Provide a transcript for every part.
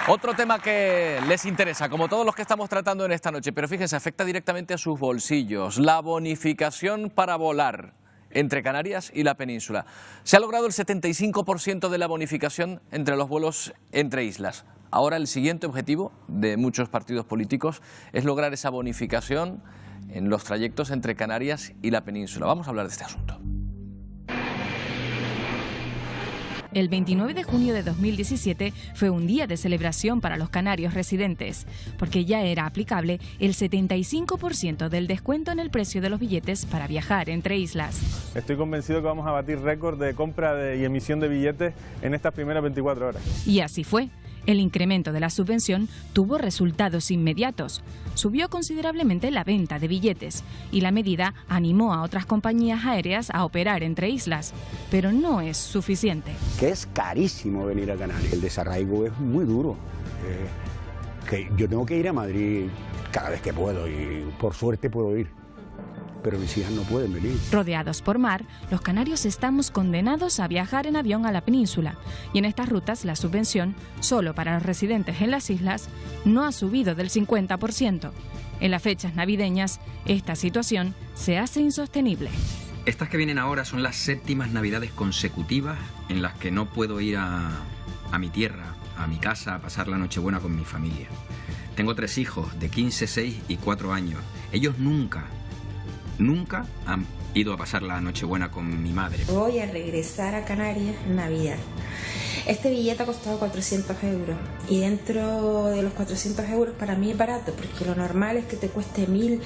Otro tema que les interesa, como todos los que estamos tratando en esta noche, pero fíjense, afecta directamente a sus bolsillos. La bonificación para volar entre Canarias y la península. Se ha logrado el 75% de la bonificación entre los vuelos entre islas. Ahora el siguiente objetivo de muchos partidos políticos es lograr esa bonificación en los trayectos entre Canarias y la península. Vamos a hablar de este asunto. El 29 de junio de 2017 fue un día de celebración para los canarios residentes, porque ya era aplicable el 75% del descuento en el precio de los billetes para viajar entre islas. Estoy convencido que vamos a batir récord de compra y emisión de billetes en estas primeras 24 horas. Y así fue. El incremento de la subvención tuvo resultados inmediatos. Subió considerablemente la venta de billetes y la medida animó a otras compañías aéreas a operar entre islas. Pero no es suficiente. Que es carísimo venir a Canarias. El desarraigo es muy duro. Que yo tengo que ir a Madrid cada vez que puedo y por suerte puedo ir. Pero mis hijas no pueden venir. Rodeados por mar, los canarios estamos condenados a viajar en avión a la península. Y en estas rutas la subvención, solo para los residentes en las islas, no ha subido del 50%. En las fechas navideñas, esta situación se hace insostenible. Estas que vienen ahora son las 7ª Navidades consecutivas en las que no puedo ir a mi tierra, a mi casa, a pasar la Nochebuena con mi familia. Tengo 3 hijos de 15, 6 y 4 años. Ellos nunca han ido a pasar la Nochebuena con mi madre. Voy a regresar a Canarias en Navidad. Este billete ha costado 400 euros y dentro de los 400 euros para mí es barato, porque lo normal es que te cueste 1000,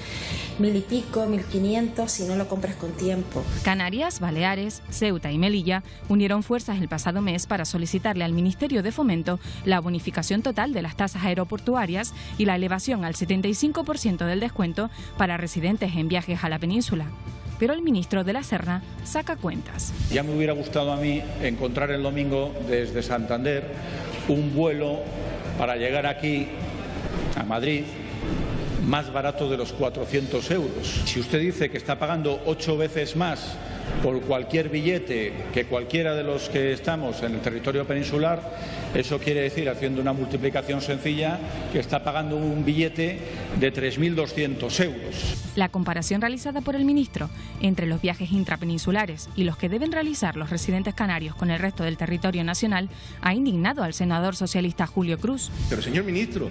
1000 y pico, 1500 si no lo compras con tiempo. Canarias, Baleares, Ceuta y Melilla unieron fuerzas el pasado mes para solicitarle al Ministerio de Fomento la bonificación total de las tasas aeroportuarias y la elevación al 75% del descuento para residentes en viajes a la península. Pero el ministro de la Serna saca cuentas. Ya me hubiera gustado a mí encontrar el domingo desde Santander un vuelo para llegar aquí a Madrid más barato de los 400 euros. Si usted dice que está pagando 8 veces más por cualquier billete que cualquiera de los que estamos en el territorio peninsular, eso quiere decir, haciendo una multiplicación sencilla, que está pagando un billete de 3.200 euros. La comparación realizada por el ministro entre los viajes intrapeninsulares y los que deben realizar los residentes canarios con el resto del territorio nacional ha indignado al senador socialista Julio Cruz. Pero señor ministro,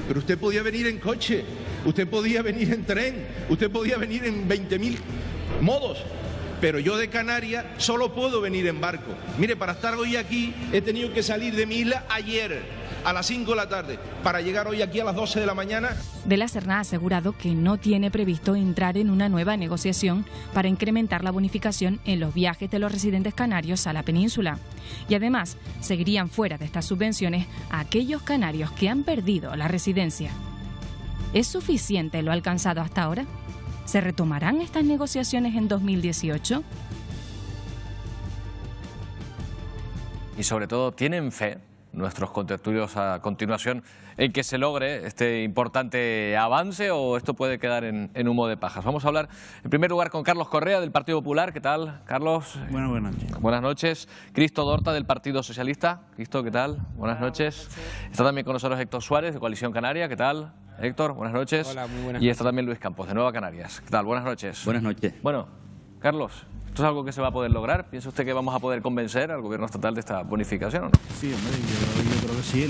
pero usted podía venir en coche, usted podía venir en tren, usted podía venir en 20.000 modos. Pero yo de Canarias solo puedo venir en barco. Mire, para estar hoy aquí he tenido que salir de mi isla ayer a las 5 de la tarde para llegar hoy aquí a las 12 de la mañana. De la Serna ha asegurado que no tiene previsto entrar en una nueva negociación para incrementar la bonificación en los viajes de los residentes canarios a la península. Y además, seguirían fuera de estas subvenciones a aquellos canarios que han perdido la residencia. ¿Es suficiente lo alcanzado hasta ahora? ¿Se retomarán estas negociaciones en 2018? Y sobre todo, ¿tienen fe nuestros contertulios a continuación en que se logre este importante avance o esto puede quedar en humo de pajas? Vamos a hablar en primer lugar con Carlos Correa del Partido Popular. ¿Qué tal, Carlos? Buenas noches. Buenas noches. Cristo Dorta del Partido Socialista. Cristo, ¿qué tal? Buenas noches. Está también con nosotros Héctor Suárez de Coalición Canaria. ¿Qué tal? Héctor, buenas noches. Hola, muy buenas noches. Y está también Luis Campos de Nueva Canarias. ¿Qué tal? Buenas noches. Buenas noches. Bueno, Carlos, ¿esto es algo que se va a poder lograr? ¿Piensa usted que vamos a poder convencer al gobierno estatal de esta bonificación o no? Sí, hombre, yo creo que sí. Ha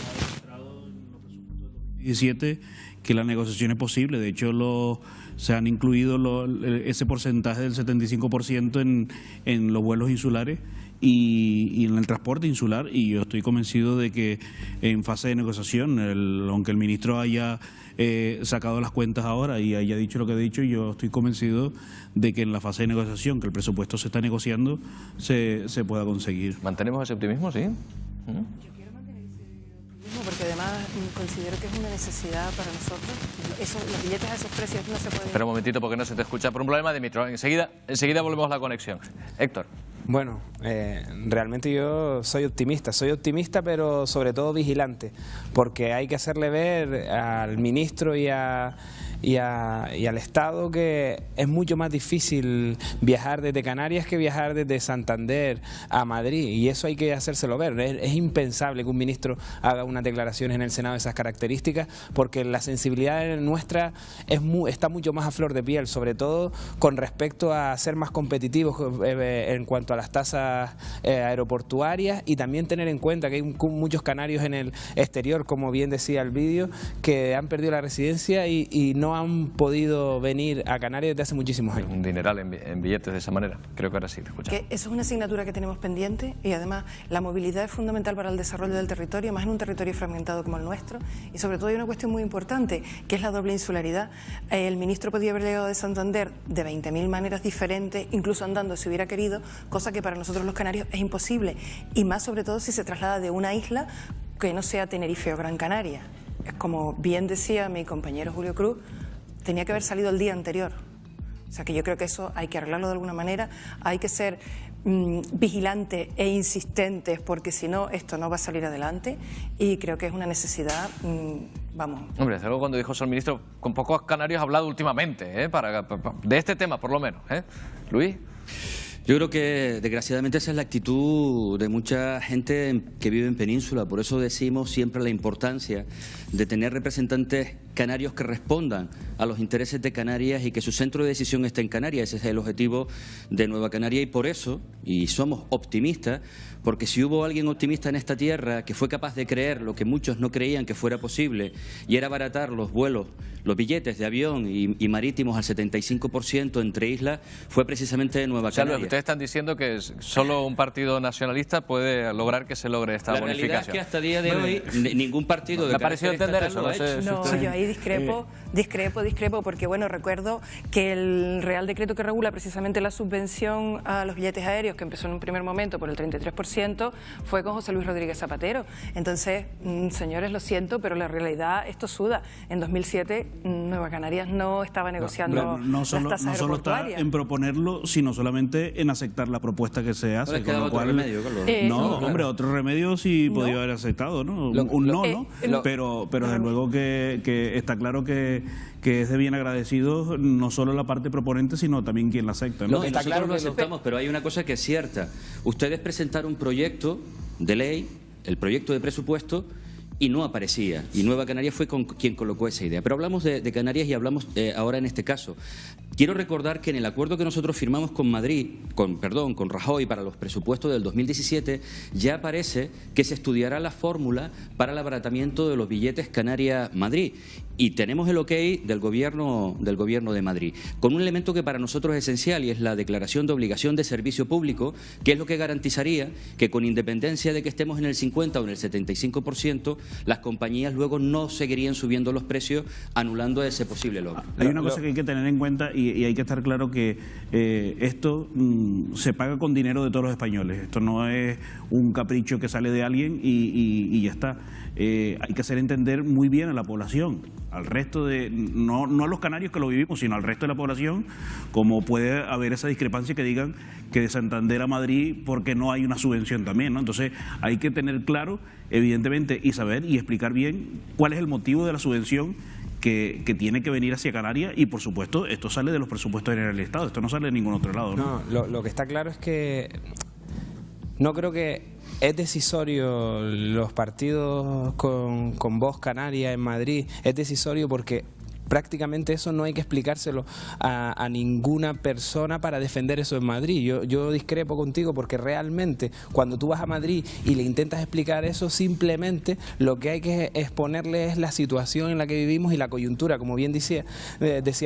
demostrado en los presupuestos de 2017 que la negociación es posible. De hecho, se han incluido ese porcentaje del 75% en los vuelos insulares y en el transporte insular, y yo estoy convencido de que en fase de negociación, aunque el ministro haya sacado las cuentas ahora y haya dicho lo que ha dicho, yo estoy convencido de que en la fase de negociación, que el presupuesto se está negociando, se pueda conseguir. ¿Mantenemos ese optimismo, sí? Yo quiero mantener ese optimismo porque además considero que es una necesidad para nosotros. Los billetes a esos precios no se pueden... Espera un momentito porque no se te escucha por un problema de micro. Enseguida volvemos a la conexión. Héctor. Bueno, realmente yo soy optimista, pero sobre todo vigilante, porque hay que hacerle ver al ministro y a y al Estado que es mucho más difícil viajar desde Canarias que viajar desde Santander a Madrid, y eso hay que hacérselo ver. Es impensable que un ministro haga unas declaraciones en el Senado de esas características, porque la sensibilidad nuestra está mucho más a flor de piel, sobre todo con respecto a ser más competitivos en cuanto a las tasas aeroportuarias, y también tener en cuenta que hay muchos canarios en el exterior, como bien decía el vídeo, que han perdido la residencia y no han podido venir a Canarias desde hace muchísimos años. Un dineral en billetes de esa manera. Creo que ahora sí te escuchamos. Que eso es una asignatura que tenemos pendiente, y además la movilidad es fundamental para el desarrollo del territorio, más en un territorio fragmentado como el nuestro, y sobre todo hay una cuestión muy importante, que es la doble insularidad. El ministro podía haber llegado de Santander de 20.000 maneras diferentes, incluso andando si hubiera querido, cosa que para nosotros los canarios es imposible, y más sobre todo si se traslada de una isla que no sea Tenerife o Gran Canaria. Como bien decía mi compañero Julio Cruz, tenía que haber salido el día anterior. O sea que yo creo que eso hay que arreglarlo de alguna manera, hay que ser vigilantes e insistentes, porque si no, esto no va a salir adelante, y creo que es una necesidad, vamos. Hombre, desde luego cuando dijo eso el ministro, con pocos canarios ha hablado últimamente, de este tema por lo menos. Luis. Yo creo que desgraciadamente esa es la actitud de mucha gente que vive en Península. Por eso decimos siempre la importancia de tener representantes canarios que respondan a los intereses de Canarias y que su centro de decisión esté en Canarias. Ese es el objetivo de Nueva Canaria, y por eso, y somos optimistas, porque si hubo alguien optimista en esta tierra que fue capaz de creer lo que muchos no creían que fuera posible, y era abaratar los vuelos, los billetes de avión y marítimos al 75% entre islas, fue precisamente Nueva Canaria. Lo que ustedes están diciendo que solo un partido nacionalista puede lograr que se logre esta bonificación. La realidad es que hasta día de hoy ningún partido de me ha parecido entender eso. No, yo ahí discrepo, porque bueno, recuerdo que el Real Decreto que regula precisamente la subvención a los billetes aéreos, que empezó en un primer momento por el 33%, fue con José Luis Rodríguez Zapatero. Entonces, señores, lo siento, pero la realidad, esto suda. En 2007, Nueva Canarias no estaba negociando las tasas no solo está en proponerlo, sino solamente en aceptar la propuesta que se hace. Con lo cual, hombre, otro remedio sí podía haber aceptado, ¿no? Pero desde luego que está claro que es de bien agradecido no solo la parte proponente, sino también quien la acepta, ¿no? Está claro que lo aceptamos, pero hay una cosa que es cierta. Ustedes presentaron un proyecto de ley, el proyecto de presupuesto, y no aparecía. Y Nueva Canarias fue quien colocó esa idea. Pero hablamos de Canarias y hablamos ahora en este caso. Quiero recordar que en el acuerdo que nosotros firmamos con con Rajoy para los presupuestos del 2017, ya aparece que se estudiará la fórmula para el abaratamiento de los billetes Canarias-Madrid. Y tenemos el ok del gobierno de Madrid, con un elemento que para nosotros es esencial, y es la declaración de obligación de servicio público, que es lo que garantizaría que, con independencia de que estemos en el 50 o en el 75%, las compañías luego no seguirían subiendo los precios, anulando ese posible logro. Hay una cosa que hay que tener en cuenta, y hay que estar claro que esto se paga con dinero de todos los españoles. Esto no es un capricho que sale de alguien y ya está. Hay que hacer entender muy bien a la población, al resto no a los canarios que lo vivimos, sino al resto de la población, como puede haber esa discrepancia que digan que de Santander a Madrid porque no hay una subvención también, ¿no? Entonces hay que tener claro, evidentemente, y saber y explicar bien cuál es el motivo de la subvención que tiene que venir hacia Canarias, y por supuesto esto sale de los presupuestos generales del Estado, esto no sale de ningún otro lado, ¿no? Lo que está claro es que no creo que es decisorio los partidos con voz canaria en Madrid, es decisorio porque prácticamente eso no hay que explicárselo a ninguna persona para defender eso en Madrid. Yo discrepo contigo, porque realmente cuando tú vas a Madrid y le intentas explicar eso, simplemente lo que hay que exponerle es la situación en la que vivimos y la coyuntura, como bien decía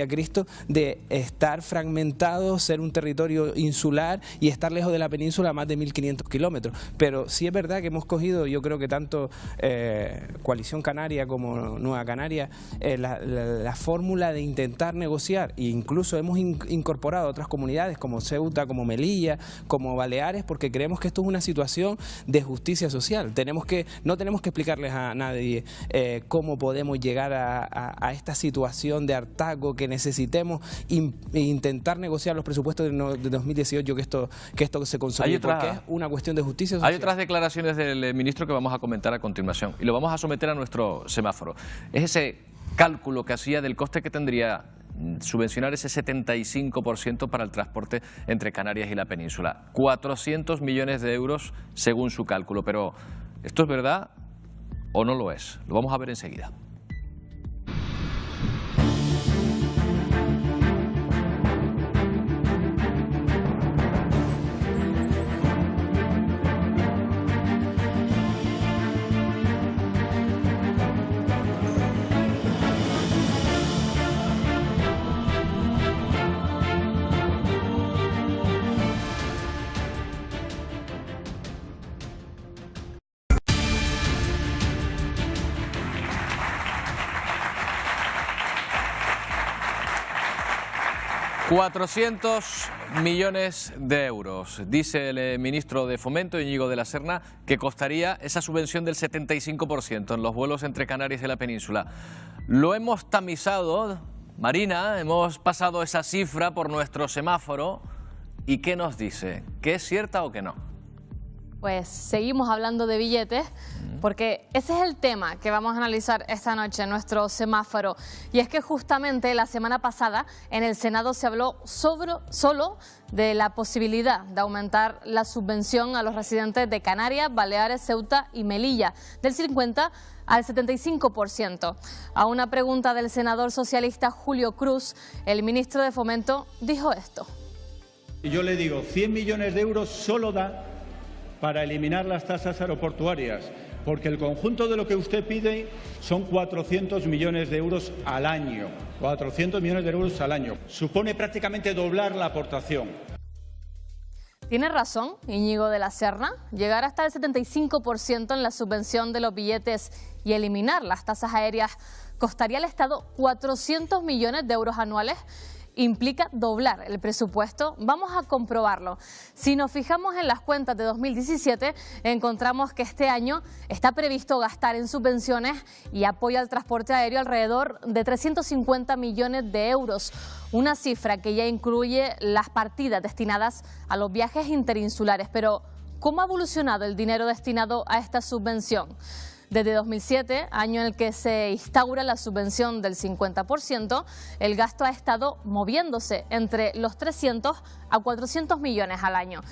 Cristo, de estar fragmentado, ser un territorio insular y estar lejos de la península a más de 1.500 kilómetros. Pero sí es verdad que hemos cogido, yo creo que tanto Coalición Canaria como Nueva Canaria, la fórmula de intentar negociar, e incluso hemos incorporado otras comunidades como Ceuta, como Melilla, como Baleares, porque creemos que esto es una situación de justicia social. No tenemos que explicarles a nadie cómo podemos llegar a esta situación de hartazgo, que necesitemos intentar negociar los presupuestos de 2018, que esto se consolide, porque es una cuestión de justicia social. Hay otras declaraciones del ministro que vamos a comentar a continuación, y lo vamos a someter a nuestro semáforo. Es ese cálculo que hacía del coste que tendría subvencionar ese 75% para el transporte entre Canarias y la península. 400 millones de euros según su cálculo. Pero, ¿esto es verdad o no lo es? Lo vamos a ver enseguida. $400 millones de euros, dice el ministro de Fomento, Íñigo de la Serna, que costaría esa subvención del 75% en los vuelos entre Canarias y la península. Lo hemos tamizado, Marina, hemos pasado esa cifra por nuestro semáforo. ¿Y qué nos dice? ¿Que es cierta o que no? Pues seguimos hablando de billetes, porque ese es el tema que vamos a analizar esta noche en nuestro semáforo. Y es que justamente la semana pasada en el Senado se habló solo de la posibilidad de aumentar la subvención a los residentes de Canarias, Baleares, Ceuta y Melilla, del 50% al 75%. A una pregunta del senador socialista Julio Cruz, el ministro de Fomento dijo esto. Yo le digo, 100 millones de euros solo da para eliminar las tasas aeroportuarias, porque el conjunto de lo que usted pide son 400 millones de euros al año. 400 millones de euros al año. Supone prácticamente doblar la aportación. Tiene razón Íñigo de la Serna, llegar hasta el 75% en la subvención de los billetes y eliminar las tasas aéreas costaría al Estado 400 millones de euros anuales. Implica doblar el presupuesto. Vamos a comprobarlo. Si nos fijamos en las cuentas de 2017, encontramos que este año está previsto gastar en subvenciones y apoyo al transporte aéreo alrededor de 350 millones de euros, una cifra que ya incluye las partidas destinadas a los viajes interinsulares. Pero, ¿cómo ha evolucionado el dinero destinado a esta subvención? Desde 2007, año en el que se instaura la subvención del 50%, el gasto ha estado moviéndose entre los 300 a 400 millones al año.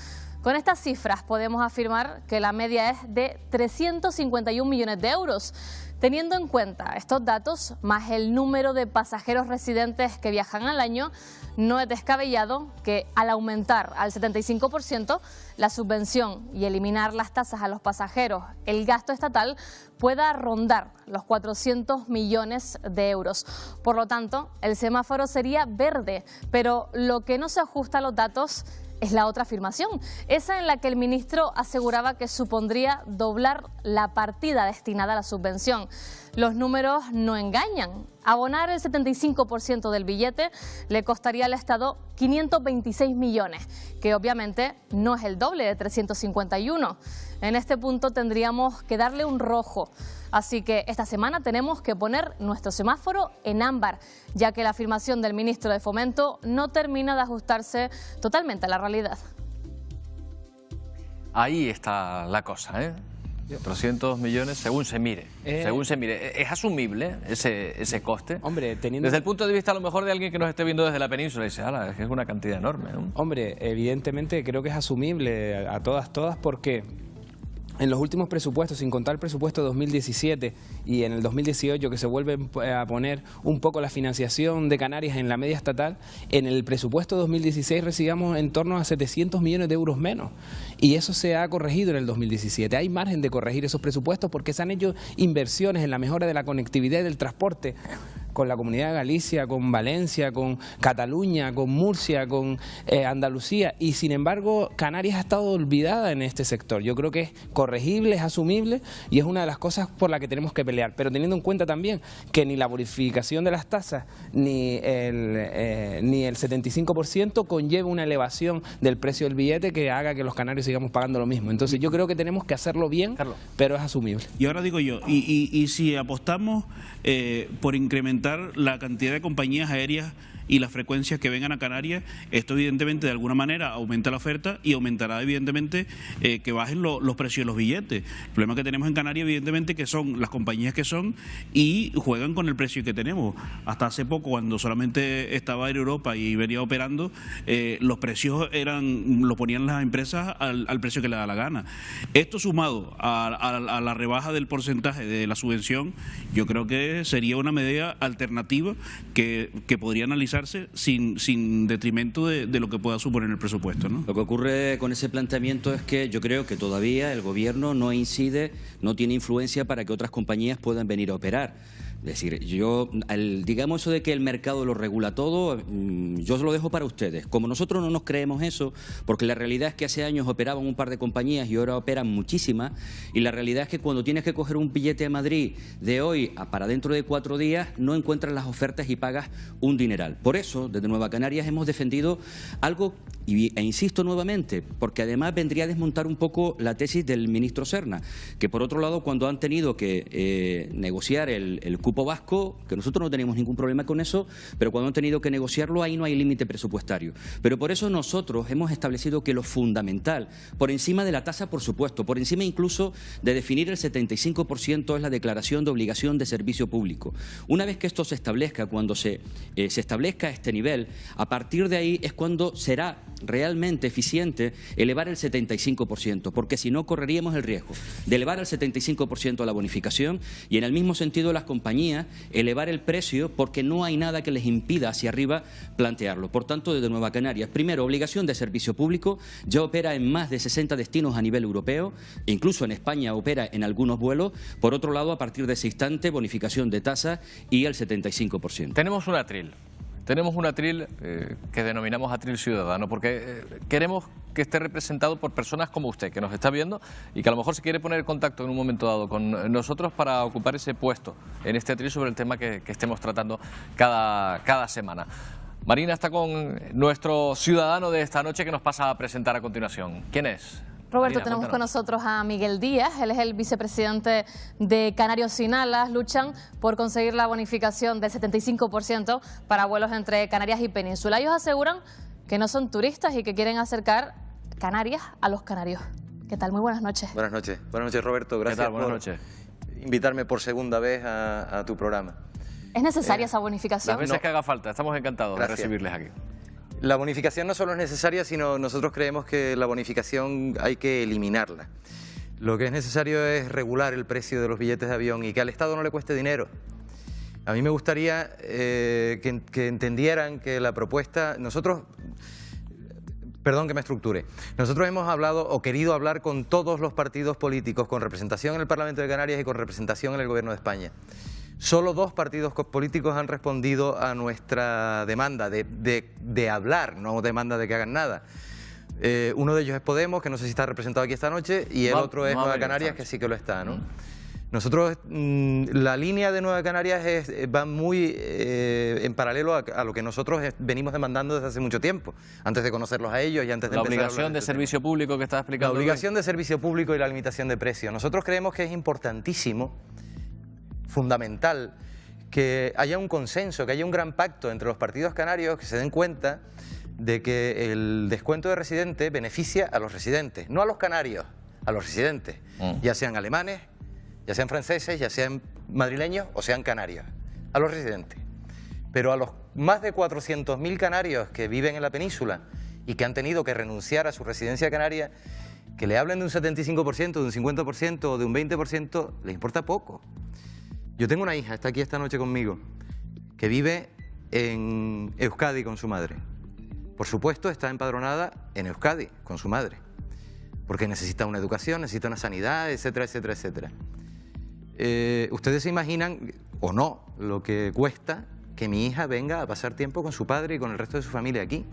Con estas cifras podemos afirmar que la media es de 351 millones de euros. Teniendo en cuenta estos datos, más el número de pasajeros residentes que viajan al año, no es descabellado que al aumentar al 75% la subvención y eliminar las tasas a los pasajeros, el gasto estatal pueda rondar los 400 millones de euros. Por lo tanto, el semáforo sería verde, pero lo que no se ajusta a los datos es la otra afirmación, esa en la que el ministro aseguraba que supondría doblar la partida destinada a la subvención. Los números no engañan. Abonar el 75% del billete le costaría al Estado 526 millones, que obviamente no es el doble de 351. En este punto tendríamos que darle un rojo. Así que esta semana tenemos que poner nuestro semáforo en ámbar, ya que la afirmación del ministro de Fomento no termina de ajustarse totalmente a la realidad. Ahí está la cosa, ¿eh? 400 millones según se mire. Según se mire. ¿Es asumible ese coste? Hombre, desde el punto de vista a lo mejor de alguien que nos esté viendo desde la península y dice, es que es una cantidad enorme, ¿no? Hombre, evidentemente creo que es asumible a todas, porque en los últimos presupuestos, sin contar el presupuesto de 2017 y en el 2018, que se vuelve a poner un poco la financiación de Canarias en la media estatal, en el presupuesto de 2016 recibíamos en torno a 700 millones de euros menos. Y eso se ha corregido en el 2017. Hay margen de corregir esos presupuestos porque se han hecho inversiones en la mejora de la conectividad y del transporte con la Comunidad de Galicia, con Valencia, con Cataluña, con Murcia, con Andalucía, y sin embargo Canarias ha estado olvidada en este sector. Yo creo que es corregible, es asumible y es una de las cosas por las que tenemos que pelear, pero teniendo en cuenta también que ni la bonificación de las tasas ni el 75% conlleva una elevación del precio del billete que haga que los canarios sigamos pagando lo mismo. Entonces yo creo que tenemos que hacerlo bien, Carlos, pero es asumible. Y ahora digo yo, y si apostamos por incrementar la cantidad de compañías aéreas y las frecuencias que vengan a Canarias, esto evidentemente de alguna manera aumenta la oferta y aumentará evidentemente que bajen los precios de los billetes. El problema que tenemos en Canarias evidentemente que son las compañías que son y juegan con el precio que tenemos. Hasta hace poco, cuando solamente estaba Air Europa y venía operando, los precios lo ponían las empresas al precio que le da la gana. Esto sumado a la rebaja del porcentaje de la subvención, yo creo que sería una medida alternativa que podría analizarse sin detrimento de lo que pueda suponer el presupuesto, ¿no? Lo que ocurre con ese planteamiento es que yo creo que todavía el gobierno no incide, no tiene influencia para que otras compañías puedan venir a operar. Es decir, digamos eso de que el mercado lo regula todo, yo se lo dejo para ustedes. Como nosotros no nos creemos eso, porque la realidad es que hace años operaban un par de compañías y ahora operan muchísimas, y la realidad es que cuando tienes que coger un billete a Madrid de hoy para dentro de 4 días, no encuentras las ofertas y pagas un dineral. Por eso, desde Nueva Canarias hemos defendido algo, e insisto nuevamente, porque además vendría a desmontar un poco la tesis del ministro Serna, que por otro lado, cuando han tenido que negociar el cupo vasco, que nosotros no tenemos ningún problema con eso, pero cuando han tenido que negociarlo, ahí no hay límite presupuestario. Pero por eso nosotros hemos establecido que lo fundamental, por encima de la tasa, por supuesto, por encima incluso de definir el 75%, es la declaración de obligación de servicio público. Una vez que esto se establezca, cuando se establezca este nivel, a partir de ahí es cuando será realmente eficiente elevar el 75%, porque si no correríamos el riesgo de elevar al 75% la bonificación y en el mismo sentido las compañías elevar el precio, porque no hay nada que les impida hacia arriba plantearlo. Por tanto, desde Nueva Canarias, primero, obligación de servicio público, ya opera en más de 60 destinos a nivel europeo, e incluso en España opera en algunos vuelos. Por otro lado, a partir de ese instante, bonificación de tasas y el 75%. Tenemos un atril. Tenemos un atril que denominamos atril ciudadano, porque queremos que esté representado por personas como usted, que nos está viendo y que a lo mejor se quiere poner en contacto en un momento dado con nosotros para ocupar ese puesto en este atril sobre el tema que estemos tratando cada semana. Marina está con nuestro ciudadano de esta noche que nos pasa a presentar a continuación. ¿Quién es? Roberto, tenemos con nosotros a Miguel Díaz, él es el vicepresidente de Canarios Sin Alas. Luchan por conseguir la bonificación del 75% para vuelos entre Canarias y Península. Ellos aseguran que no son turistas y que quieren acercar Canarias a los canarios. ¿Qué tal? Muy buenas noches. Buenas noches Roberto, gracias por invitarme por segunda vez a tu programa. ¿Es necesaria esa bonificación? Las veces que haga falta, estamos encantados de recibirles aquí. La bonificación no solo es necesaria, sino nosotros creemos que la bonificación hay que eliminarla. Lo que es necesario es regular el precio de los billetes de avión y que al Estado no le cueste dinero. A mí me gustaría que entendieran que la propuesta... Perdón que me estructure. Nosotros hemos hablado o querido hablar con todos los partidos políticos, con representación en el Parlamento de Canarias y con representación en el Gobierno de España. Solo 2 partidos políticos han respondido a nuestra demanda de hablar, no demanda de que hagan nada. Uno de ellos es Podemos, que no sé si está representado aquí esta noche, y el otro es Nueva Canarias, que sí que lo está, ¿no? Nosotros, la línea de Nueva Canarias va muy en paralelo a lo que nosotros venimos demandando desde hace mucho tiempo, antes de conocerlos a ellos y antes de empezar a hablar La obligación de servicio público que está explicando. La obligación de servicio público y la limitación de precios. Nosotros creemos que es importantísimo, fundamental, que haya un consenso, que haya un gran pacto entre los partidos canarios, que se den cuenta de que el descuento de residente beneficia a los residentes, no a los canarios, a los residentes, ya sean alemanes, ya sean franceses, ya sean madrileños o sean canarios, a los residentes. Pero a los más de 400.000 canarios que viven en la península y que han tenido que renunciar a su residencia canaria, que le hablen de un 75%, de un 50% o de un 20%, les importa poco. Yo tengo una hija, está aquí esta noche conmigo, que vive en Euskadi con su madre. Por supuesto, está empadronada en Euskadi con su madre, porque necesita una educación, necesita una sanidad, etcétera, etcétera, etcétera. ¿Ustedes se imaginan, o no, lo que cuesta que mi hija venga a pasar tiempo con su padre y con el resto de su familia aquí?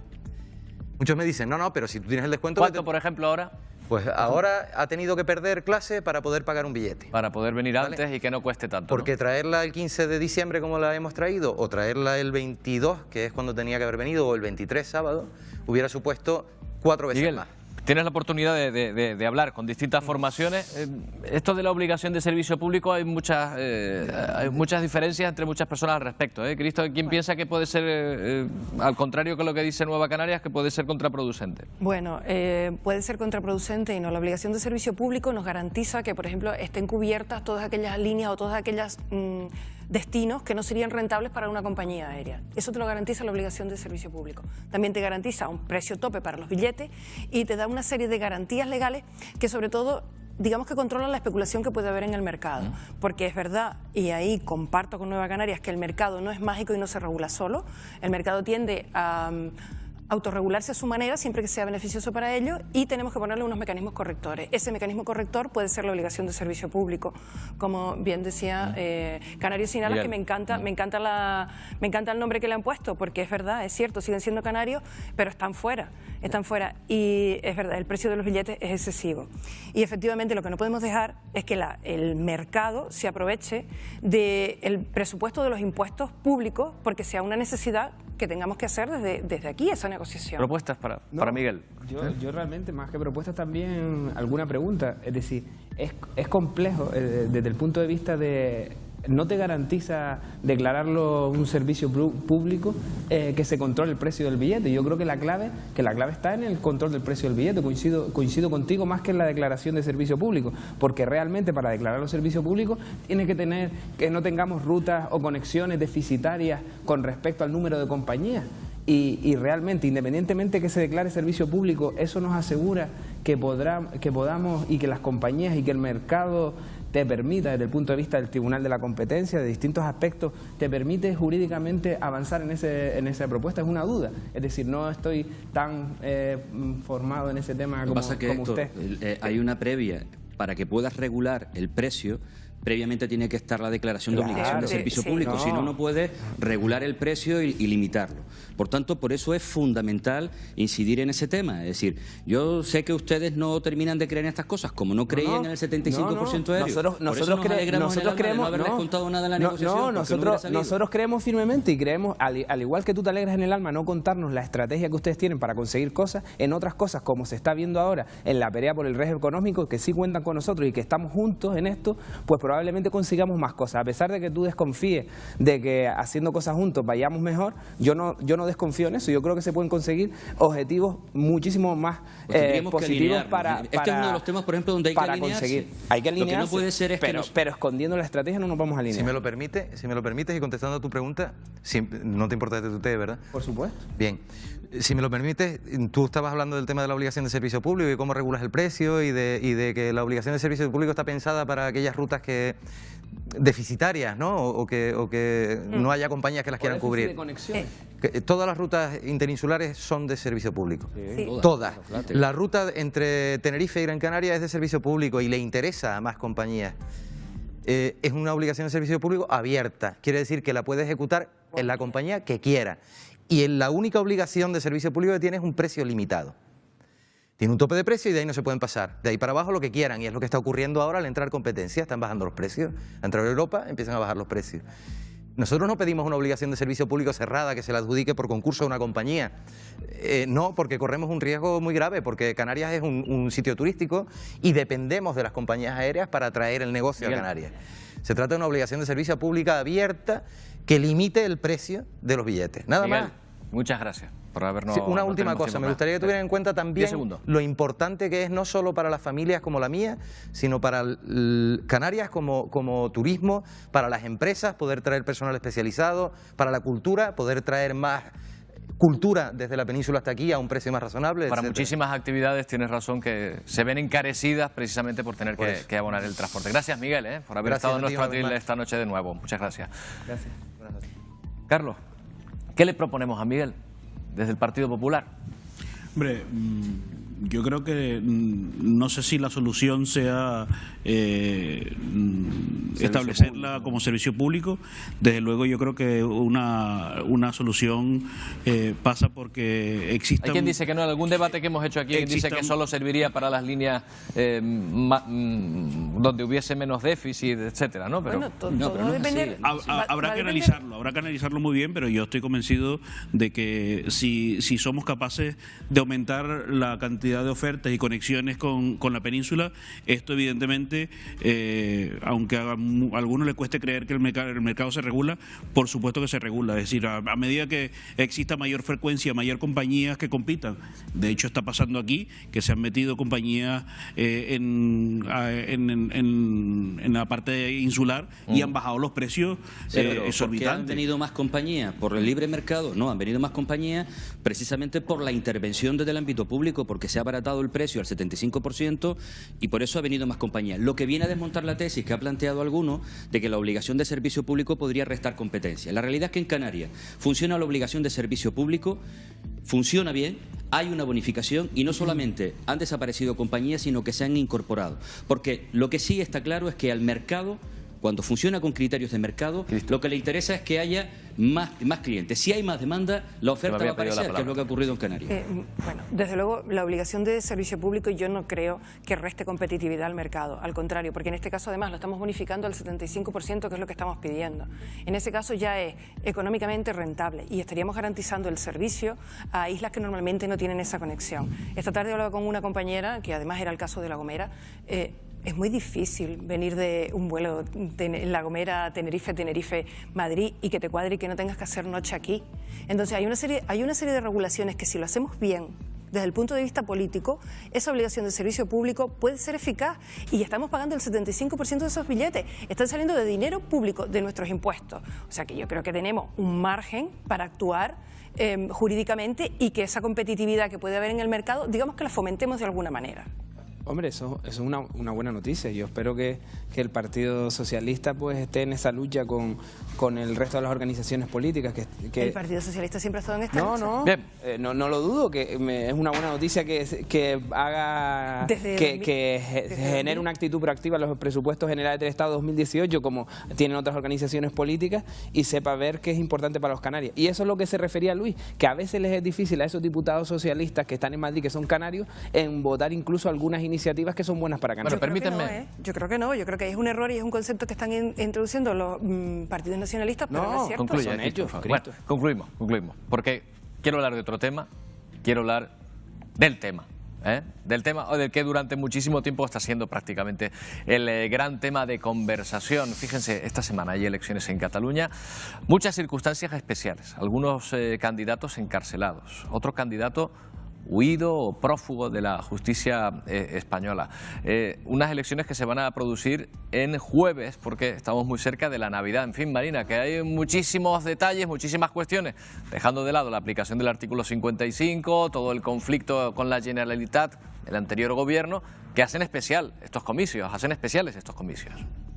Muchos me dicen, no, pero si tú tienes el descuento... ¿Cuánto, por ejemplo, ahora? Pues ahora ha tenido que perder clase para poder pagar un billete. Para poder venir antes y que no cueste tanto. Porque traerla el 15 de diciembre como la hemos traído, o traerla el 22, que es cuando tenía que haber venido, o el 23 sábado, hubiera supuesto 4 veces más. tienes la oportunidad de hablar con distintas formaciones. Esto de la obligación de servicio público hay muchas diferencias entre muchas personas al respecto. Cristo, ¿quién piensa que puede ser, al contrario que lo que dice Nueva Canarias, que puede ser contraproducente? Bueno, puede ser contraproducente y no. La obligación de servicio público nos garantiza que, por ejemplo, estén cubiertas todas aquellas líneas o todas aquellas destinos que no serían rentables para una compañía aérea. Eso te lo garantiza la obligación de servicio público. También te garantiza un precio tope para los billetes y te da una serie de garantías legales que, sobre todo, digamos que controlan la especulación que puede haber en el mercado. Porque es verdad, y ahí comparto con Nueva Canarias, que el mercado no es mágico y no se regula solo. El mercado tiende a autorregularse a su manera, siempre que sea beneficioso para ello, y tenemos que ponerle unos mecanismos correctores. Ese mecanismo corrector puede ser la obligación de servicio público, como bien decía Canarios sin alas, que me encanta el nombre que le han puesto, porque es verdad, es cierto, siguen siendo canarios, pero están fuera, y es verdad, el precio de los billetes es excesivo. Y efectivamente lo que no podemos dejar es que el mercado se aproveche del presupuesto de los impuestos públicos, porque sea una necesidad que tengamos que hacer desde aquí esa negociación. ¿Propuestas para Miguel? Yo realmente, más que propuestas, también alguna pregunta. Es decir, es complejo desde el punto de vista de... No te garantiza declararlo un servicio público que se controle el precio del billete. Yo creo que la clave está en el control del precio del billete. Coincido contigo más que en la declaración de servicio público, porque realmente para declarar los servicios públicos tiene que tener que no tengamos rutas o conexiones deficitarias con respecto al número de compañías. Y realmente, independientemente que se declare servicio público, eso nos asegura que podamos y que las compañías y que el mercado te permita, desde el punto de vista del Tribunal de la Competencia, de distintos aspectos, te permite jurídicamente avanzar en esa propuesta. Es una duda. Es decir, no estoy tan formado en ese tema como usted. Hay una previa. Para que puedas regular el precio, previamente tiene que estar la declaración de obligación de servicio público, si no, no puedes regular el precio y limitarlo. Por tanto, por eso es fundamental incidir en ese tema. Es decir, yo sé que ustedes no terminan de creer en estas cosas, como no creían en el 75% aéreo. Nosotros creemos firmemente y creemos, al igual que tú te alegras en el alma no contarnos la estrategia que ustedes tienen para conseguir cosas, en otras cosas, como se está viendo ahora en la pelea por el régimen económico, que sí cuentan con nosotros y que estamos juntos en esto, pues probablemente consigamos más cosas. A pesar de que tú desconfíes de que haciendo cosas juntos vayamos mejor, yo no desconfío en eso. Yo creo que se pueden conseguir objetivos muchísimo más positivos para este es uno de los temas, por ejemplo, donde hay que alinearse. Hay que alinearse, lo que no puede ser es pero escondiendo la estrategia no nos vamos a alinear. Si me lo permites y contestando a tu pregunta, no te importa que te tutee, ¿verdad? Por supuesto. Bien. Si me lo permites, tú estabas hablando del tema de la obligación de servicio público y cómo regulas el precio y de que la obligación de servicio público está pensada para aquellas rutas deficitarias, ¿no? O que no haya compañías que las quieran cubrir. Todas las rutas interinsulares son de servicio público. Sí. Todas. La ruta entre Tenerife y Gran Canaria es de servicio público y le interesa a más compañías. Es una obligación de servicio público abierta. Quiere decir que la puede ejecutar en la compañía que quiera. Y la única obligación de servicio público que tiene es un precio limitado. Tiene un tope de precio y de ahí no se pueden pasar. De ahí para abajo lo que quieran, y es lo que está ocurriendo ahora al entrar competencia. Están bajando los precios. Al entrar a Europa empiezan a bajar los precios. Nosotros no pedimos una obligación de servicio público cerrada que se la adjudique por concurso a una compañía. No, porque corremos un riesgo muy grave, porque Canarias es un sitio turístico y dependemos de las compañías aéreas para atraer el negocio a Canarias. Se trata de una obligación de servicio pública abierta que limite el precio de los billetes. Nada más. Muchas gracias por habernos... Sí, una última cosa, me gustaría que tuvieran en cuenta también lo importante que es no solo para las familias como la mía, sino para Canarias como turismo, para las empresas, poder traer personal especializado, para la cultura, poder traer más cultura desde la península hasta aquí a un precio más razonable. Para muchísimas actividades tienes razón que se ven encarecidas precisamente por tener que abonar el transporte. Gracias, Miguel, por haber estado en nuestro atril esta noche de nuevo. Muchas gracias. Gracias. Carlos, ¿qué le proponemos a Miguel desde el Partido Popular? Hombre, yo creo que no sé si la solución sea establecerla como servicio público. Desde luego yo creo que una solución pasa porque exista... Hay quien dice que no, en algún debate que hemos hecho aquí, dice que solo serviría para las líneas donde hubiese menos déficit, etcétera, ¿no? Pero, habrá que analizarlo muy bien, pero yo estoy convencido de que si somos capaces de aumentar la cantidad de ofertas y conexiones con la península, esto evidentemente, aunque a algunos les cueste creer que el mercado se regula, por supuesto que se regula. Es decir, a medida que exista mayor frecuencia, mayor compañías que compitan. De hecho, está pasando aquí que se han metido compañías en la parte insular y han bajado los precios exorbitantes. ¿Por qué han venido más compañías? ¿Por el libre mercado? No, han venido más compañías precisamente por la intervención desde el ámbito público, porque se ha abaratado el precio al 75% y por eso ha venido más compañías. Lo que viene a desmontar la tesis que ha planteado alguno de que la obligación de servicio público podría restar competencia. La realidad es que en Canarias funciona la obligación de servicio público, funciona bien, hay una bonificación y no solamente han desaparecido compañías, sino que se han incorporado. Porque lo que sí está claro es que al mercado, cuando funciona con criterios de mercado, lo que le interesa es que haya más clientes. Si hay más demanda, la oferta va a aparecer, que es lo que ha ocurrido en Canarias. Bueno, desde luego, la obligación de servicio público yo no creo que reste competitividad al mercado. Al contrario, porque en este caso además lo estamos bonificando al 75%, que es lo que estamos pidiendo. En ese caso ya es económicamente rentable y estaríamos garantizando el servicio a islas que normalmente no tienen esa conexión. Esta tarde he hablado con una compañera, que además era el caso de La Gomera. Es muy difícil venir de un vuelo en La Gomera, Tenerife, Madrid y que te cuadre y que no tengas que hacer noche aquí. Entonces hay una serie de regulaciones que si lo hacemos bien, desde el punto de vista político, esa obligación de servicio público puede ser eficaz y estamos pagando el 75% de esos billetes. Están saliendo de dinero público, de nuestros impuestos. O sea que yo creo que tenemos un margen para actuar jurídicamente y que esa competitividad que puede haber en el mercado, digamos que la fomentemos de alguna manera. Hombre, eso es una buena noticia. Yo espero que el Partido Socialista pues esté en esa lucha con el resto de las organizaciones políticas. ¿El Partido Socialista siempre ha estado en esta lucha? No lo dudo, que es una buena noticia que haga que genere una actitud proactiva en los presupuestos generales del Estado 2018, como tienen otras organizaciones políticas, y sepa ver que es importante para los canarios. Y eso es lo que se refería a Luis, que a veces les es difícil a esos diputados socialistas que están en Madrid, que son canarios, en votar incluso algunas iniciativas que son buenas para Canarias. Bueno, permítanme. Yo creo que no, yo creo que es un error y es un concepto que están introduciendo los partidos nacionalistas, pero no es cierto. Son hechos. Bueno, concluimos, porque quiero hablar de otro tema, quiero hablar del tema. Del tema o del que durante muchísimo tiempo está siendo prácticamente el gran tema de conversación. Fíjense, esta semana hay elecciones en Cataluña, muchas circunstancias especiales, algunos candidatos encarcelados, otro candidato huido o prófugo de la justicia española. Unas elecciones que se van a producir en jueves, porque estamos muy cerca de la Navidad. En fin, Marina, que hay muchísimos detalles, muchísimas cuestiones, dejando de lado la aplicación del artículo 55, todo el conflicto con la Generalitat, el anterior gobierno, que hacen especiales estos comicios.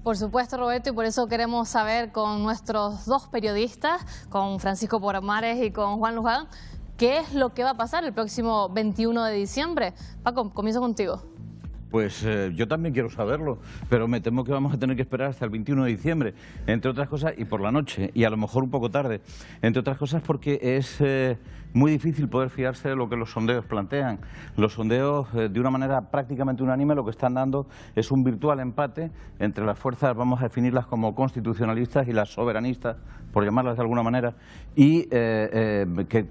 Por supuesto, Roberto, y por eso queremos saber con nuestros dos periodistas, con Francisco Palomares y con Juan Luján, ¿qué es lo que va a pasar el próximo 21 de diciembre? Paco, comienzo contigo. Pues yo también quiero saberlo, pero me temo que vamos a tener que esperar hasta el 21 de diciembre, entre otras cosas, y por la noche, y a lo mejor un poco tarde, entre otras cosas porque es muy difícil poder fiarse de lo que los sondeos plantean. Los sondeos, de una manera prácticamente unánime, lo que están dando es un virtual empate entre las fuerzas, vamos a definirlas como constitucionalistas y las soberanistas, por llamarlas de alguna manera, y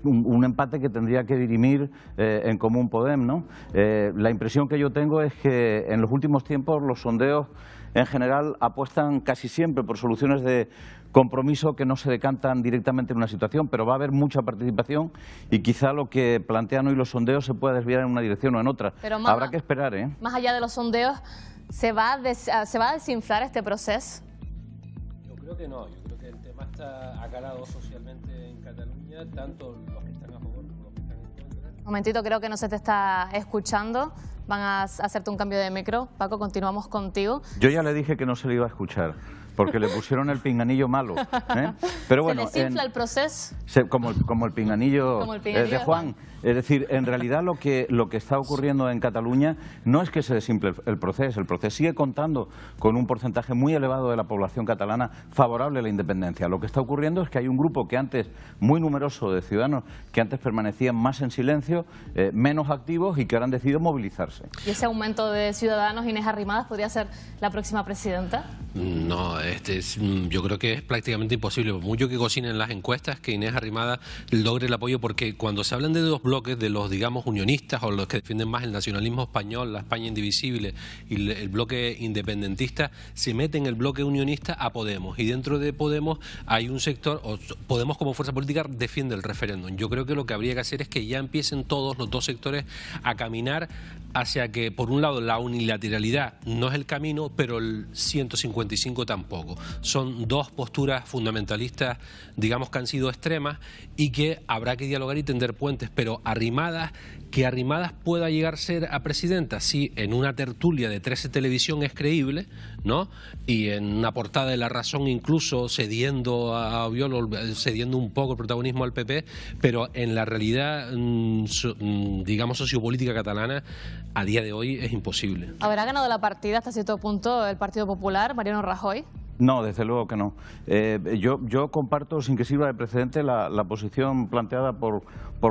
un empate que tendría que dirimir en común Podem, ¿no? La impresión que yo tengo es que en los últimos tiempos los sondeos en general apuestan casi siempre por soluciones de compromiso que no se decantan directamente en una situación, pero va a haber mucha participación y quizá lo que plantean hoy los sondeos se pueda desviar en una dirección o en otra. Habrá que esperar, ¿eh? Más allá de los sondeos, ¿se va a desinflar este proceso? Yo creo que no. Yo creo que el tema ha calado socialmente en Cataluña, tanto los que están a favor como los que están en contra. Un momentito, creo que no se te está escuchando. Van a hacerte un cambio de micro. Paco, continuamos contigo. Yo ya le dije que no se le iba a escuchar, porque le pusieron el pinganillo malo. Pero bueno, ¿se desinfla el proceso? Como el pinganillo, de Juan. Es decir, en realidad lo que está ocurriendo en Cataluña no es que se desinfle el proceso sigue contando con un porcentaje muy elevado de la población catalana favorable a la independencia. Lo que está ocurriendo es que hay un grupo que antes, muy numeroso de ciudadanos, que antes permanecían más en silencio, menos activos y que ahora han decidido movilizarse. ¿Y ese aumento de ciudadanos, Inés Arrimadas, podría ser la próxima presidenta? No, yo creo que es prácticamente imposible, por mucho que cocinen las encuestas, que Inés Arrimadas logre el apoyo, porque cuando se hablan de dos bloques, de los, digamos, unionistas o los que defienden más el nacionalismo español, la España indivisible, y el bloque independentista, se mete en el bloque unionista a Podemos, y dentro de Podemos hay un sector, o Podemos como fuerza política defiende el referéndum. Yo creo que lo que habría que hacer es que ya empiecen todos los dos sectores a caminar hacia que, por un lado, la unilateralidad no es el camino, pero el 155 tampoco. Son dos posturas fundamentalistas, digamos, que han sido extremas y que habrá que dialogar y tender puentes, pero que Arrimadas pueda llegar a ser a presidenta, sí, en una tertulia de 13 Televisión es creíble, ¿no? Y en una portada de La Razón incluso cediendo a Obiols, cediendo un poco el protagonismo al PP, pero en la realidad, digamos, sociopolítica catalana, a día de hoy es imposible. ¿Habrá ganado la partida hasta cierto punto el Partido Popular, Mariano Rajoy? No, desde luego que no. Yo comparto, sin que sirva de precedente, la posición planteada por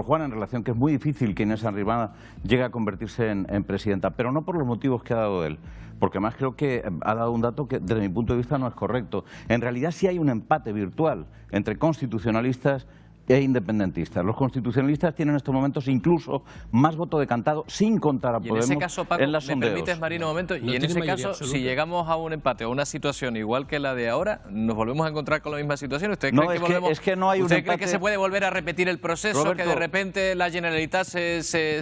Juan en relación que es muy difícil que Inés Arrimadas llegue a convertirse en presidenta, pero no por los motivos que ha dado él, porque además creo que ha dado un dato que desde mi punto de vista no es correcto. En realidad sí hay un empate virtual entre constitucionalistas e independentistas. Los constitucionalistas tienen en estos momentos incluso más voto decantado, sin contar a Podemos, en ese caso, Paco, en las ¿me sondeos. permites, Marino, un momento? Y en ese caso, si llegamos a un empate o una situación igual que la de ahora, ¿nos volvemos a encontrar con la misma situación? ¿Usted cree no hay un ¿Usted empate? cree que se puede volver a repetir el proceso, Roberto, que de repente la Generalitat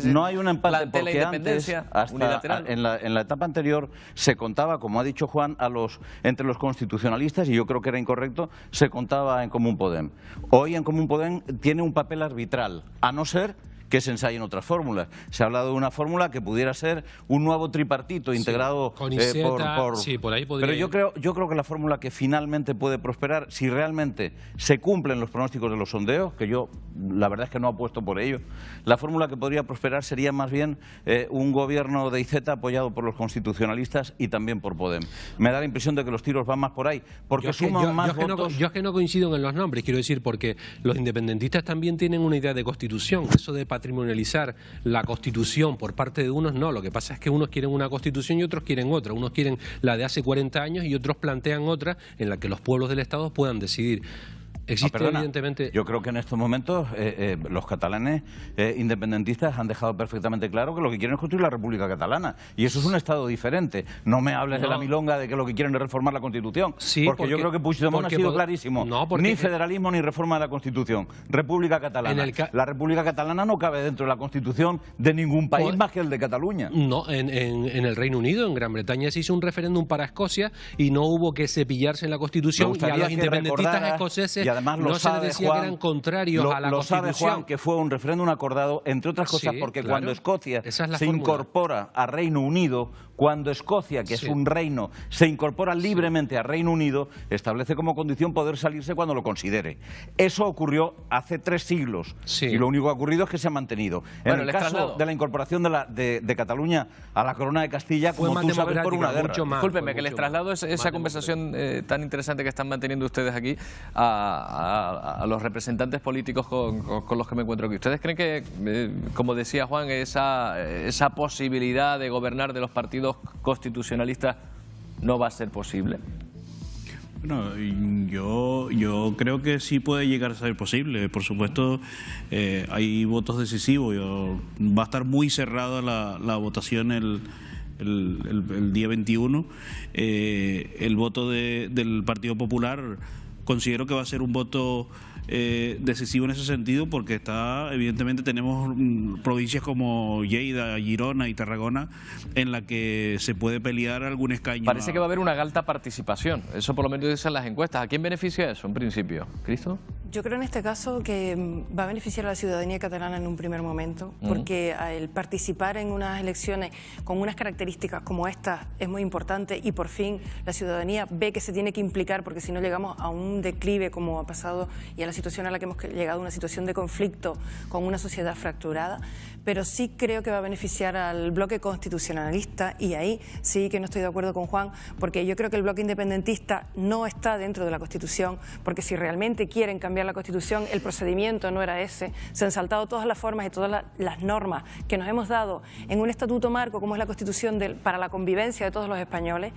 no hay un empate plantee la porque independencia antes, unilateral? En la etapa anterior se contaba, como ha dicho Juan, entre los constitucionalistas, y yo creo que era incorrecto, se contaba en Común Podem. Hoy en Común Podem tiene un papel arbitral, a no ser que se ensayen otras fórmulas. Se ha hablado de una fórmula que pudiera ser un nuevo tripartito integrado con Iceta, por ahí podría ir. Pero yo creo que la fórmula que finalmente puede prosperar, si realmente se cumplen los pronósticos de los sondeos, que yo la verdad es que no apuesto por ello, la fórmula que podría prosperar sería más bien un gobierno de Iceta apoyado por los constitucionalistas y también por Podem. Me da la impresión de que los tiros van más por ahí, porque suman más votos. Yo es que no coincido en los nombres, quiero decir, porque los independentistas también tienen una idea de constitución, eso de patrimonializar la Constitución por parte de unos, no. Lo que pasa es que unos quieren una Constitución y otros quieren otra. Unos quieren la de hace 40 años y otros plantean otra en la que los pueblos del Estado puedan decidir. Existe, evidentemente. Yo creo que en estos momentos los catalanes independentistas han dejado perfectamente claro que lo que quieren es construir la República Catalana. Y eso es un Estado diferente. No me hables de la milonga de que lo que quieren es reformar la Constitución. Sí, porque yo creo que Puigdemont ha sido clarísimo. Ni federalismo ni reforma de la Constitución. República Catalana. La República Catalana no cabe dentro de la Constitución de ningún país más que el de Cataluña. No, en el Reino Unido, en Gran Bretaña, se hizo un referéndum para Escocia y no hubo que cepillarse en la Constitución, y a los independentistas escoceses además no se les decía que eran contrarios a la Constitución. Lo sabe Juan, que fue un referéndum acordado, entre otras cosas, porque cuando Escocia se incorpora a Reino Unido, cuando Escocia, que es un reino, se incorpora libremente a Reino Unido, establece como condición poder salirse cuando lo considere. Eso ocurrió hace 3 siglos y lo único que ha ocurrido es que se ha mantenido. En el caso de la incorporación de Cataluña a la Corona de Castilla, como tú sabes, por una guerra. Discúlpeme, que les traslado esa conversación tan interesante que están manteniendo ustedes aquí a los representantes políticos con los que me encuentro aquí. ¿Ustedes creen que, como decía Juan, esa posibilidad de gobernar de los partidos constitucionalistas no va a ser posible? Bueno, yo creo que sí puede llegar a ser posible. Por supuesto, hay votos decisivos. Va a estar muy cerrada la votación el día 21. El voto del Partido Popular considero que va a ser un voto decisivo en ese sentido, porque evidentemente tenemos provincias como Lleida, Girona y Tarragona en la que se puede pelear algún escaño. Parece que va a haber una alta participación, eso por lo menos dicen las encuestas. ¿A quién beneficia eso en principio? ¿Cristo? Yo creo en este caso que va a beneficiar a la ciudadanía catalana en un primer momento, porque el participar en unas elecciones con unas características como estas es muy importante y por fin la ciudadanía ve que se tiene que implicar, porque si no llegamos a un declive como ha pasado y a la situación a la que hemos llegado, una situación de conflicto con una sociedad fracturada. Pero sí creo que va a beneficiar al bloque constitucionalista y ahí sí que no estoy de acuerdo con Juan, porque yo creo que el bloque independentista no está dentro de la Constitución, porque si realmente quieren cambiar la Constitución, el procedimiento no era ese. Se han saltado todas las formas y todas las normas que nos hemos dado en un estatuto marco como es la Constitución para la convivencia de todos los españoles.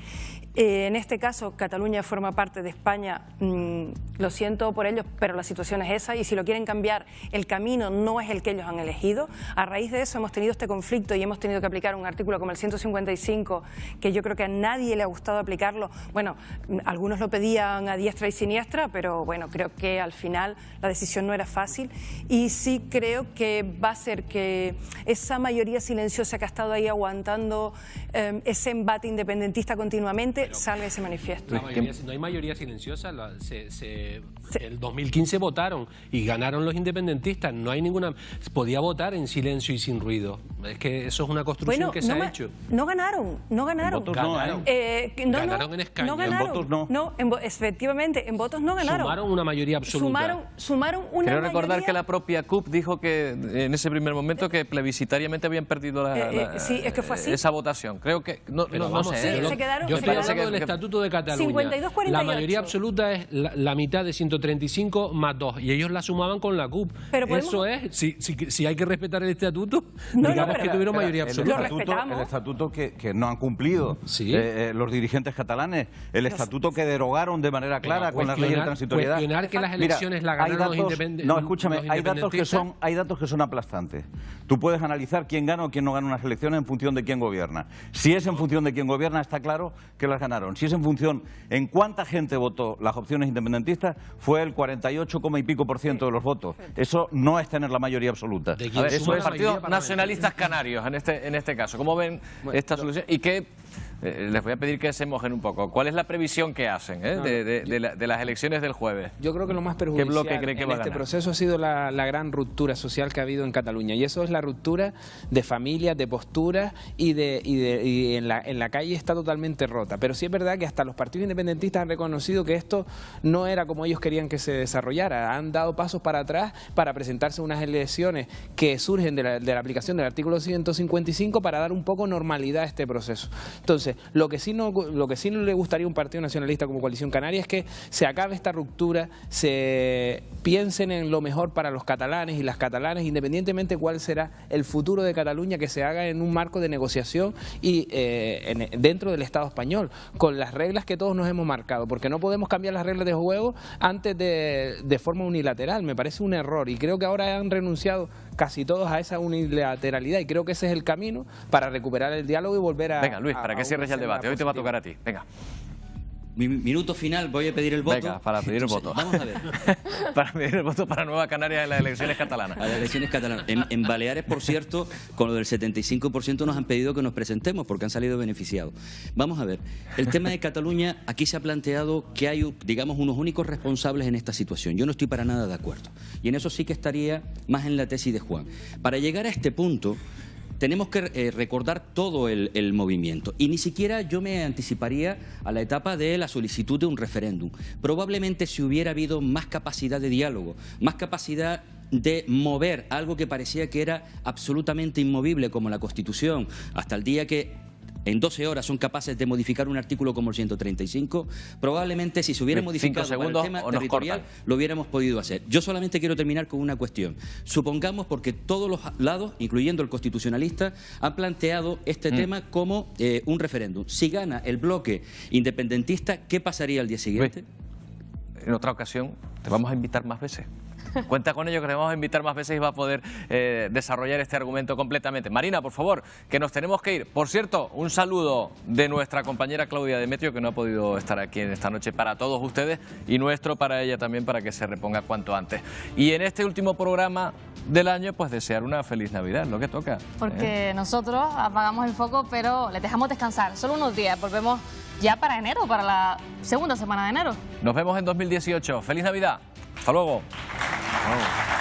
En este caso, Cataluña forma parte de España, lo siento por ellos, pero la situación es esa y si lo quieren cambiar, el camino no es el que ellos han elegido. A raíz de eso hemos tenido este conflicto y hemos tenido que aplicar un artículo como el 155, que yo creo que a nadie le ha gustado aplicarlo. Bueno, algunos lo pedían a diestra y siniestra, pero bueno, creo que al final la decisión no era fácil y sí creo que va a ser que esa mayoría silenciosa que ha estado ahí aguantando ese embate independentista continuamente salga ese manifiesto. No hay mayoría silenciosa, el 2015 votaron y ganaron los independentistas, no hay ninguna... Podía votar en silencio y sin ruido, es que eso es una construcción que se ha hecho. No ganaron. En votos ganaron. Ganaron en escaños. No ganaron. En votos no. Efectivamente, en votos no ganaron. Sumaron una mayoría absoluta. Sumaron una Creo mayoría... recordar que la propia CUP dijo que en ese primer momento que plebiscitariamente habían perdido sí, es que fue así. esa votación. Creo que... No sé. Yo estoy hablando del Estatuto de Cataluña. 52-48. La mayoría absoluta es la mitad de 135 más 2 y ellos la sumaban con la CUP. Eso es, si hay que respetar el Estatuto, digamos que tuvieron mayoría absoluta. El estatuto que no han cumplido los dirigentes catalanes, el estatuto que derogaron de manera clara con las leyes de transitoriedad. Cuestionar que las elecciones la ganaron los independentistas. No, escúchame, hay datos que son aplastantes. Tú puedes analizar quién gana o quién no gana unas elecciones en función de quién gobierna. Si es en función de quién gobierna, está claro que las ganaron. Si es en función en cuánta gente votó las opciones independentistas, fue el 48, y pico % de los votos. Eso no es tener la mayoría absoluta. A ver, eso es Partido Nacionalistas Canarios en este caso. ¿Cómo ven esta solución? Y qué les voy a pedir que se mojen un poco. ¿Cuál es la previsión que hacen de las elecciones del jueves? Yo creo que lo más perjudicial ¿Qué bloque cree que va a en este ganar? proceso ha sido la gran ruptura social que ha habido en Cataluña. Y eso es la ruptura de familias, de posturas y en la calle está totalmente rota. Pero sí es verdad que hasta los partidos independentistas han reconocido que esto no era como ellos querían que se desarrollara. Han dado pasos para atrás para presentarse unas elecciones que surgen de la aplicación del artículo 155 para dar un poco normalidad a este proceso. Entonces, lo que sí no le gustaría a un partido nacionalista como Coalición Canaria es que se acabe esta ruptura, se piensen en lo mejor para los catalanes y las catalanas, independientemente cuál será el futuro de Cataluña, que se haga en un marco de negociación y dentro del Estado español, con las reglas que todos nos hemos marcado, porque no podemos cambiar las reglas de juego antes de forma unilateral. Me parece un error y creo que ahora han renunciado casi todos a esa unilateralidad y creo que ese es el camino para recuperar el diálogo y volver a... Venga, Luis, para que cierres ya el debate. Hoy te va a tocar a ti. Venga. Mi minuto final, voy a pedir el voto. Venga, para pedir el voto. Vamos a ver. Para pedir el voto para Nueva Canarias en las elecciones catalanas. A las elecciones catalanas. En Baleares, por cierto, con lo del 75% nos han pedido que nos presentemos porque han salido beneficiados. Vamos a ver. El tema de Cataluña, aquí se ha planteado que hay, digamos, unos únicos responsables en esta situación. Yo no estoy para nada de acuerdo. Y en eso sí que estaría más en la tesis de Juan. Para llegar a este punto, tenemos que recordar todo el movimiento y ni siquiera yo me anticiparía a la etapa de la solicitud de un referéndum. Probablemente si hubiera habido más capacidad de diálogo, más capacidad de mover algo que parecía que era absolutamente inmovible como la Constitución, hasta el día que en 12 horas son capaces de modificar un artículo como el 135, probablemente si se hubiera modificado para el tema territorial lo hubiéramos podido hacer. Yo solamente quiero terminar con una cuestión. Supongamos, porque todos los lados, incluyendo el constitucionalista, han planteado este tema como un referéndum. Si gana el bloque independentista, ¿qué pasaría al día siguiente? En otra ocasión te vamos a invitar más veces. Cuenta con ello, que le vamos a invitar más veces y va a poder desarrollar este argumento completamente. Marina, por favor, que nos tenemos que ir. Por cierto, un saludo de nuestra compañera Claudia Demetrio, que no ha podido estar aquí en esta noche, para todos ustedes, y nuestro para ella también, para que se reponga cuanto antes. Y en este último programa del año, pues desear una feliz Navidad, lo que toca. Porque nosotros apagamos el foco, pero les dejamos descansar solo unos días. Volvemos ya para enero, para la segunda semana de enero. Nos vemos en 2018. ¡Feliz Navidad! ¡Hasta luego! Oh.